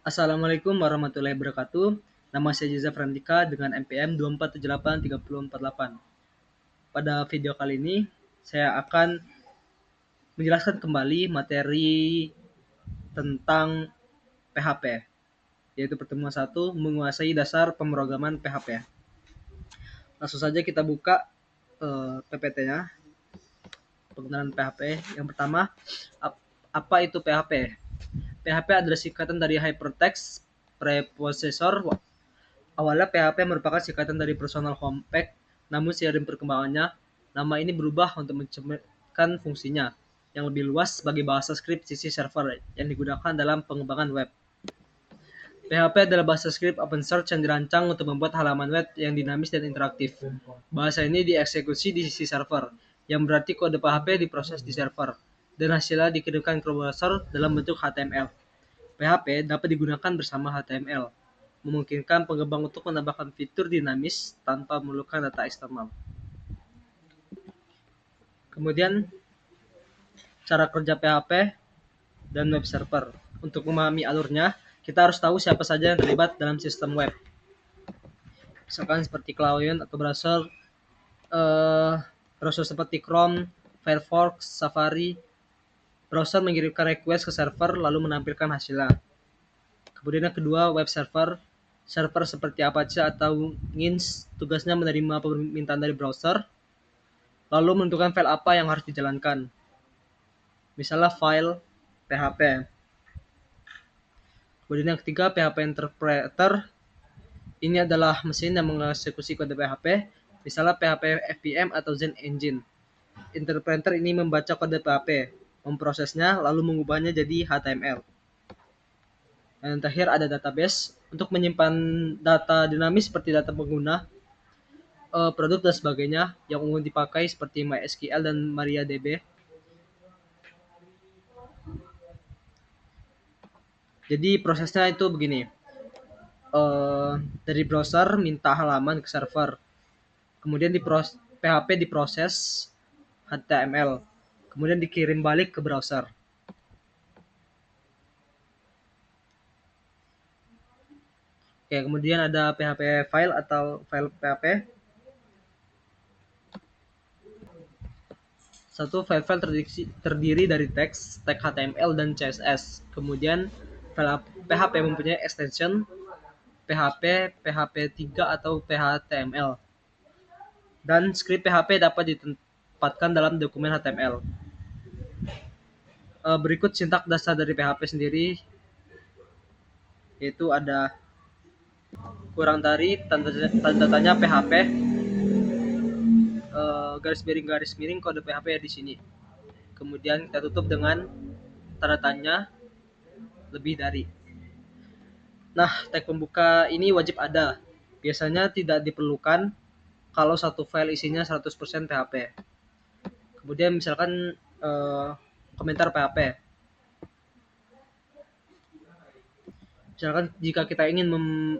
Assalamualaikum warahmatullahi wabarakatuh. Nama saya Jiza Frandika dengan NPM 24783048. Pada video kali ini, saya akan menjelaskan kembali materi tentang PHP, yaitu pertemuan 1, menguasai dasar pemrograman PHP. Langsung saja kita buka PPT-nya, pengenalan PHP. Yang pertama, apa itu PHP? PHP adalah singkatan dari Hypertext Preprocessor. Awalnya PHP merupakan singkatan dari Personal Home Pack, namun seiring perkembangannya, nama ini berubah untuk mencerminkan fungsinya yang lebih luas sebagai bahasa script sisi server yang digunakan dalam pengembangan web. PHP adalah bahasa script open source yang dirancang untuk membuat halaman web yang dinamis dan interaktif. Bahasa ini dieksekusi di sisi server, yang berarti kode PHP diproses di server, dan hasilnya dikirimkan ke browser dalam bentuk HTML. PHP dapat digunakan bersama HTML, memungkinkan pengembang untuk menambahkan fitur dinamis tanpa memerlukan data eksternal. Kemudian, cara kerja PHP dan web server. Untuk memahami alurnya, kita harus tahu siapa saja yang terlibat dalam sistem web. Misalkan seperti client atau browser, browser seperti Chrome, Firefox, Safari. Browser mengirimkan request ke server lalu menampilkan hasilnya. Kemudian yang kedua, web server. Server seperti Apache atau Nginx tugasnya menerima permintaan dari browser, lalu menentukan file apa yang harus dijalankan. Misalnya file PHP. Kemudian yang ketiga, PHP Interpreter. Ini adalah mesin yang mengeksekusi kode PHP, misalnya PHP FPM atau Zen Engine. Interpreter ini membaca kode PHP, memprosesnya, lalu mengubahnya jadi HTML. Dan yang terakhir ada database untuk menyimpan data dinamis seperti data pengguna, produk dan sebagainya yang umum dipakai seperti MySQL dan MariaDB. Jadi prosesnya itu begini, dari browser minta halaman ke server, kemudian PHP diproses HTML, kemudian dikirim balik ke browser. Oke, kemudian ada PHP file atau file PHP. Satu file terdiri dari teks, tag HTML dan CSS. Kemudian file PHP mempunyai extension PHP, PHP3 atau PHTML. Dan script PHP dapat ditempatkan dalam dokumen HTML. Berikut sintak dasar dari PHP sendiri, yaitu ada kurang dari tanda tanya PHP, garis miring kode PHP di sini. Kemudian kita tutup dengan tanda tanya lebih dari. Nah, tag pembuka ini wajib ada. Biasanya tidak diperlukan kalau satu file isinya 100% PHP. Kemudian misalkan komentar PHP. Misalkan jika kita ingin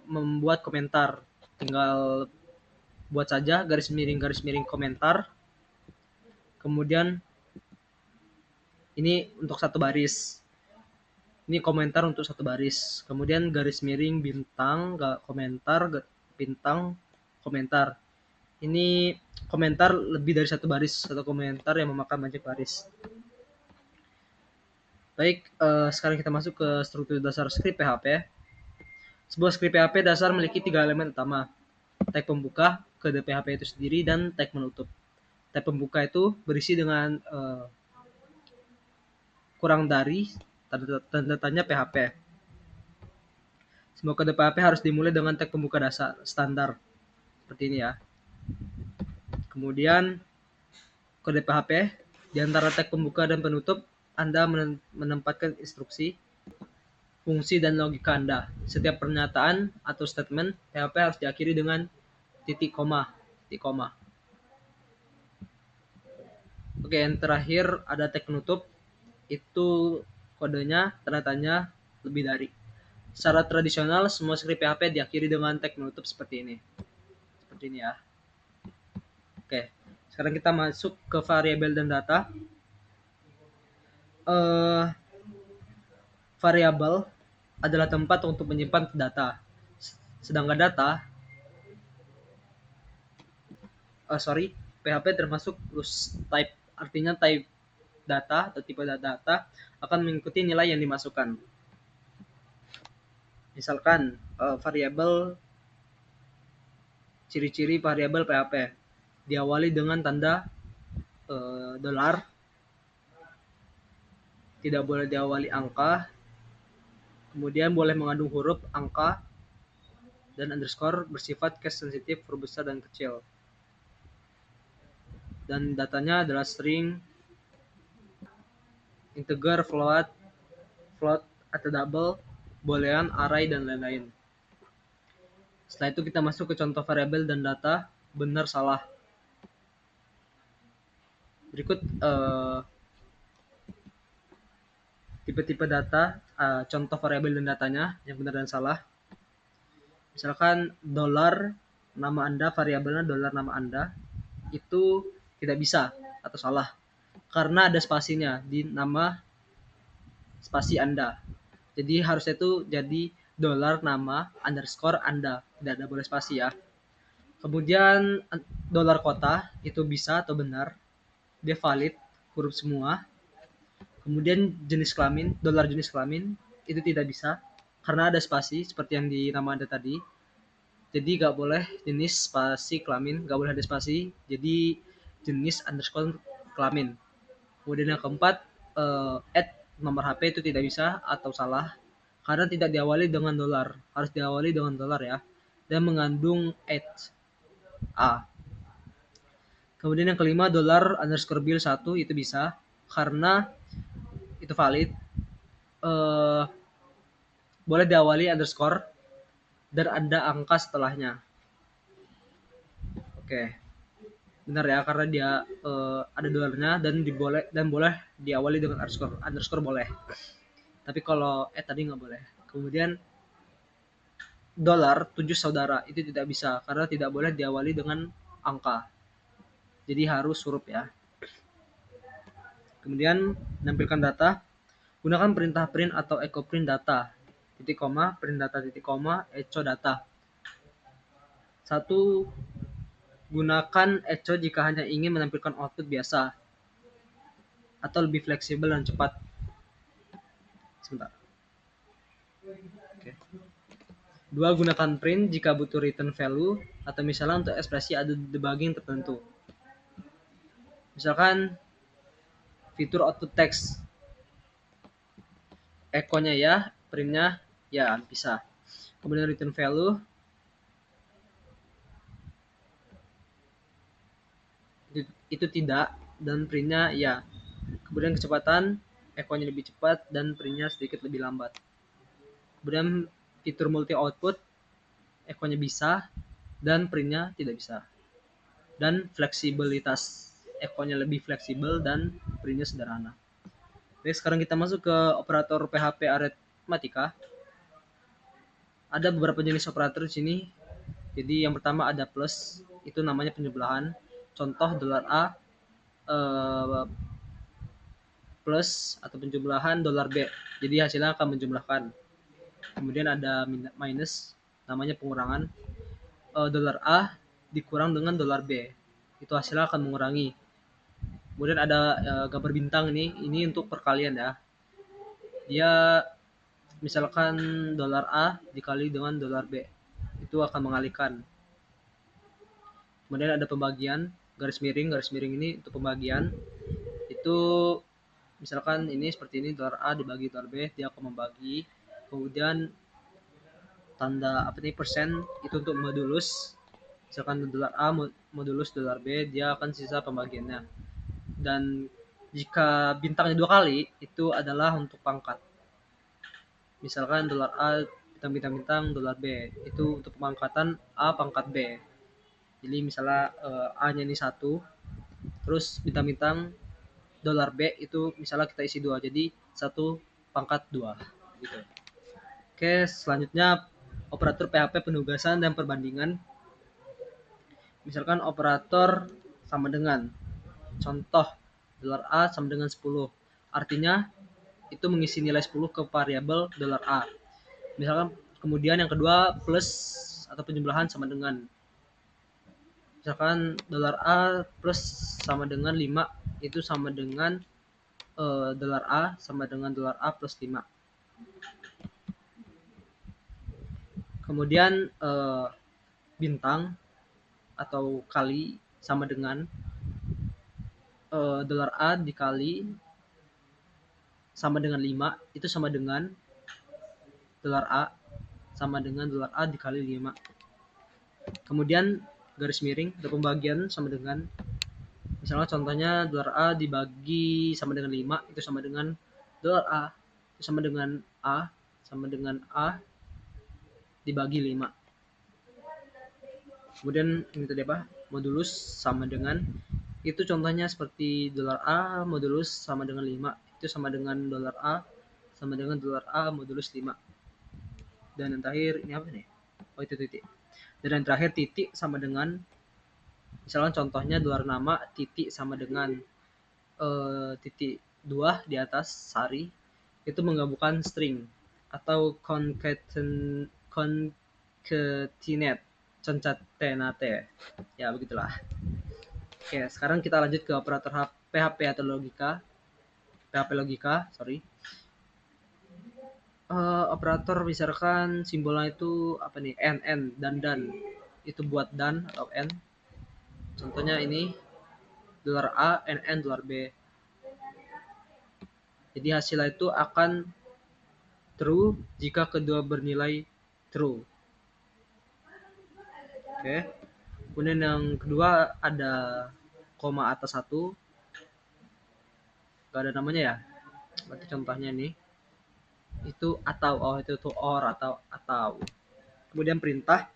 membuat komentar, tinggal buat saja garis miring komentar. Kemudian ini untuk satu baris. Ini komentar untuk satu baris. Kemudian garis miring bintang, komentar, bintang, komentar. Ini komentar lebih dari satu baris, satu komentar yang memakan banyak baris. Baik, sekarang kita masuk ke struktur dasar script PHP. Sebuah script PHP dasar memiliki 3 elemen utama. Tag pembuka, kode PHP itu sendiri, dan tag penutup. Tag pembuka itu berisi dengan kurang dari tanda tanya PHP. Semua kode PHP harus dimulai dengan tag pembuka dasar standar seperti ini ya. Kemudian kode PHP di antara tag pembuka dan penutup Anda menempatkan instruksi, fungsi dan logika Anda. Setiap pernyataan atau statement PHP harus diakhiri dengan titik koma. Oke, yang terakhir ada tag penutup. Itu kodenya tanda tanya lebih dari. Secara tradisional semua script PHP diakhiri dengan tag penutup seperti ini. Seperti ini ya. Oke, sekarang kita masuk ke variabel dan data. Variabel adalah tempat untuk menyimpan data. Sedangkan data, PHP termasuk loose type, artinya type data atau tipe data akan mengikuti nilai yang dimasukkan. Misalkan variabel, ciri-ciri variabel PHP diawali dengan tanda dolar, tidak boleh diawali angka, kemudian boleh mengandung huruf, angka, dan underscore, bersifat case sensitif, huruf besar dan kecil. Dan datanya adalah string, integer, float atau double, boolean, array, dan lain-lain. Setelah itu kita masuk ke contoh variabel dan data, benar salah. Berikut tipe-tipe data, contoh variabel dan datanya yang benar dan salah. Misalkan dolar nama Anda, variabelnya dolar nama Anda, itu tidak bisa atau salah karena ada spasinya di nama spasi Anda. Jadi harusnya itu jadi dolar nama underscore Anda, tidak ada boleh spasi ya. Kemudian dolar kota itu bisa atau benar, dia valid, huruf semua. Kemudian jenis kelamin, dolar jenis kelamin itu tidak bisa karena ada spasi seperti yang di nama Anda tadi. Jadi nggak boleh jenis spasi kelamin, nggak boleh ada spasi. Jadi jenis underscore kelamin. Kemudian yang keempat, add nomor HP itu tidak bisa atau salah karena tidak diawali dengan dolar, harus diawali dengan dolar ya, dan mengandung add A. Kemudian yang kelima, dolar underscore bill 1 itu bisa karena itu valid, eh, boleh diawali underscore dan ada angka setelahnya. Oke, benar ya karena dia ada dolarnya dan boleh diawali dengan underscore boleh. Tapi kalau tadi nggak boleh. Kemudian dolar 7 saudara itu tidak bisa karena tidak boleh diawali dengan angka. Jadi harus huruf ya. Kemudian menampilkan data, gunakan perintah print atau echo print data. Titik koma, print data titik koma, echo data. 1. Gunakan echo jika hanya ingin menampilkan output biasa atau lebih fleksibel dan cepat. Sebentar. Oke. 2. Gunakan print jika butuh return value atau misalnya untuk ekspresi ada debugging tertentu. Misalkan fitur output text, echo-nya ya, print-nya ya bisa. Kemudian return value itu tidak dan print-nya ya. Kemudian kecepatan, echo-nya lebih cepat dan print-nya sedikit lebih lambat. Kemudian fitur multi output, echo-nya bisa dan print-nya tidak bisa. Dan fleksibilitas, echo-nya lebih fleksibel dan print-nya sederhana. Oke, sekarang kita masuk ke operator PHP aritmatika. Ada beberapa jenis operator di sini. Jadi yang pertama ada plus, itu namanya penjumlahan. Contoh dolar $A plus atau penjumlahan dolar $B. Jadi hasilnya akan menjumlahkan. Kemudian ada minus, namanya pengurangan. Dolar $A dikurang dengan dolar $B. Itu hasilnya akan mengurangi. Kemudian ada gambar bintang ini untuk perkalian ya. Dia misalkan dolar $A dikali dengan dolar $B. Itu akan mengalikan. Kemudian ada pembagian, garis miring ini untuk pembagian. Itu misalkan ini seperti ini, dolar $A dibagi dolar $B, dia akan membagi. Kemudian tanda persen itu untuk modulus. Misalkan dolar $A modulus dolar $B, dia akan sisa pembagiannya. Dan jika bintangnya 2 kali, itu adalah untuk pangkat. Misalkan dolar $A bintang dolar $B, itu untuk pemangkatan A pangkat B. Jadi misalnya A-nya ini 1, terus bintang dolar $B itu misalnya kita isi 2, jadi 1 pangkat 2 gitu. Oke, selanjutnya operator PHP penugasan dan perbandingan. Misalkan operator sama dengan, contoh dolar $A sama dengan 10. Artinya itu mengisi nilai 10 ke variabel dolar $A. Misalkan kemudian yang kedua plus atau penjumlahan sama dengan, misalkan dolar A plus sama dengan 5 itu sama dengan dolar A sama dengan dolar A plus 5. Kemudian bintang atau kali sama dengan dolar A dikali sama dengan 5 itu sama dengan dolar A sama dengan dolar A dikali 5. Kemudian garis miring atau pembagian sama dengan, misalnya contohnya dolar A dibagi sama dengan 5 itu sama dengan dolar A itu sama dengan A sama dengan A dibagi 5. Kemudian ini tadi apa? Modulus sama dengan, itu contohnya seperti dolar A modulus sama dengan 5 itu sama dengan dolar A sama dengan dolar A modulus 5. Dan yang terakhir ini apa nih? Oh itu titik. Dan yang terakhir titik sama dengan, misalkan contohnya dolar nama titik sama dengan titik 2 di atas sari itu menggabungkan string atau concatenate concatenate ya begitulah. Oke, sekarang kita lanjut ke operator PHP atau logika. PHP logika, sorry. Operator misalkan simbolnya itu apa nih? N dan itu buat dan atau n. Contohnya ini dolar A, NN dolar B. Jadi hasilnya itu akan true jika kedua bernilai true. Oke. Kemudian yang kedua ada koma atas 1. Gak ada namanya ya. Berarti contohnya nih. Itu atau, oh itu tuh or atau. Kemudian perintah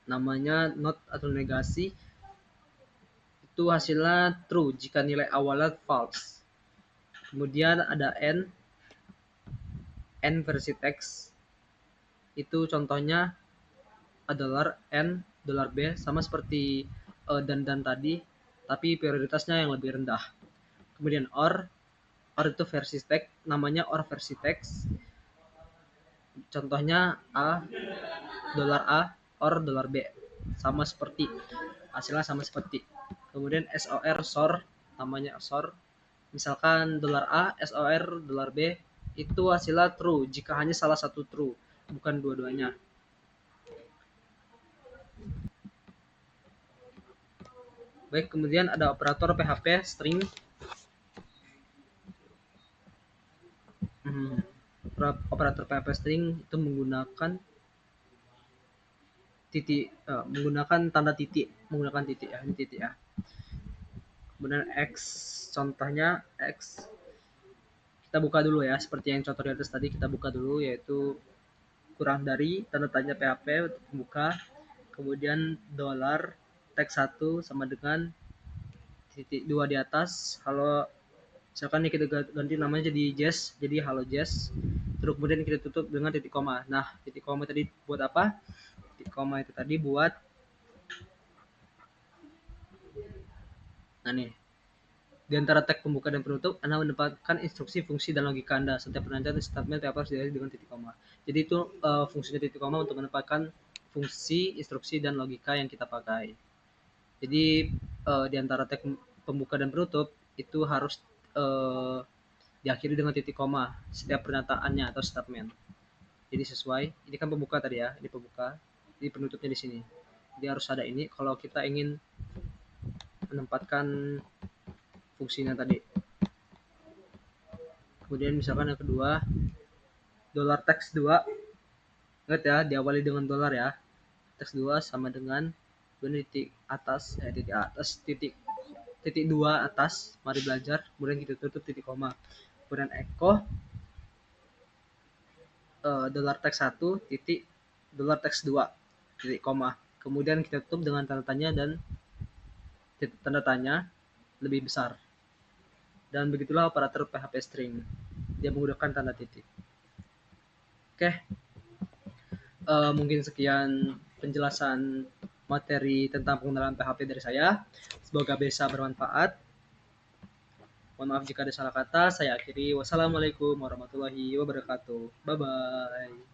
namanya not atau negasi. Itu hasilnya true jika nilai awalnya false. Kemudian ada n versi teks. Itu contohnya adalah n dolar B sama seperti dan tadi, tapi prioritasnya yang lebih rendah. Kemudian or itu versi teks, namanya or versi teks. Contohnya A or dolar B sama seperti, hasilnya sama seperti. Kemudian SOR namanya SOR, misalkan dolar A SOR dolar B itu hasilnya true jika hanya salah satu true, bukan dua-duanya. Baik, kemudian ada operator PHP string. Operator PHP string itu menggunakan titik, menggunakan tanda titik, menggunakan titik ya, ini titik ya. Kemudian X, contohnya X. Kita buka dulu ya, seperti yang contoh di atas tadi kita buka dulu, yaitu kurang dari tanda tanya PHP untuk buka. Kemudian dolar teks 1 sama dengan titik 2 di atas. Kalau misalkan ini kita ganti namanya jadi Jazz, jadi halo Jazz. Terus kemudian kita tutup dengan titik koma. Nah, titik koma tadi buat apa? Titik koma itu tadi buat, nah nih, di antara tag pembuka dan penutup, Anda mendapatkan instruksi fungsi dan logika Anda. Setiap penanjatan statement harus diakhiri dengan titik koma. Jadi itu fungsinya titik koma untuk mendapatkan fungsi, instruksi, dan logika yang kita pakai. Jadi di antara tag pembuka dan penutup itu harus diakhiri dengan titik koma setiap pernyataannya atau statement. Jadi sesuai. Ini kan pembuka tadi ya, ini pembuka. Jadi penutupnya di sini. Jadi harus ada ini kalau kita ingin menempatkan fungsinya tadi. Kemudian misalkan yang kedua, dolar teks 2. Ingat ya, diawali dengan dolar ya. Teks 2 sama dengan titik atas, titik 2 atas, mari belajar. Kemudian kita tutup titik koma. Kemudian echo dolar teks 1 titik dolar teks 2 titik koma. Kemudian kita tutup dengan tanda tanya dan tanda tanya lebih besar. Dan begitulah operator PHP string. Dia menggunakan tanda titik. Oke. Mungkin sekian penjelasan materi tentang pengenalan PHP dari saya. Semoga bisa bermanfaat. Mohon maaf jika ada salah kata. Saya akhiri. Wassalamualaikum warahmatullahi wabarakatuh. Bye-bye.